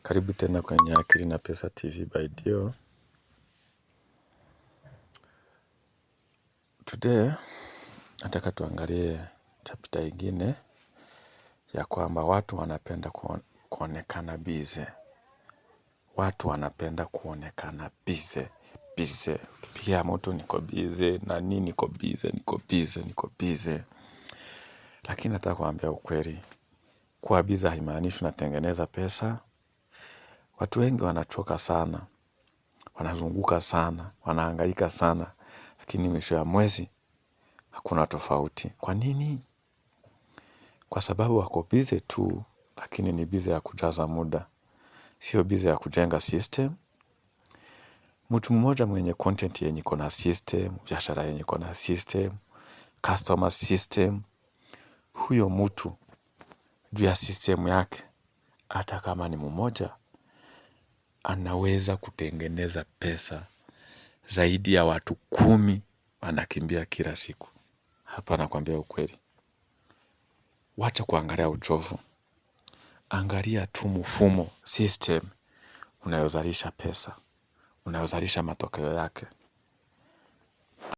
Karibu tena kwenye Akili na Pesa TV by Dio. Today nataka tuangalie chapter ingine ya kwamba watu wanapenda kuonekana busy. Watu wanapenda kuonekana busy. Ukipigia mtu niko busy, nani niko busy. Lakini nataka kuambia ukweli. Kuwa busy haimaanishi unatengeneza pesa. Watu wengi wanachoka sana. Wanazunguka sana, wanahangaika sana. Lakini mwisho ya mwezi hakuna tofauti. Kwa nini? Kwa sababu wako busy tu, lakini ni busy ya kujaza muda. Sio busy ya kujenga system. Mtu mmoja mwenye content yenye iko na system, biashara yenye iko na system, customer system. Huyo mtu juu ya system yake, hata kama ni mmoja, anaweza kutengeneza pesa zaidi ya watu 10 wanakimbia kila siku. Hapa nakwambia ukweli. Wacha kuangalia uchovu. Angalia tu mfumo, system, unayozalisha pesa, unayozalisha matokeo yake.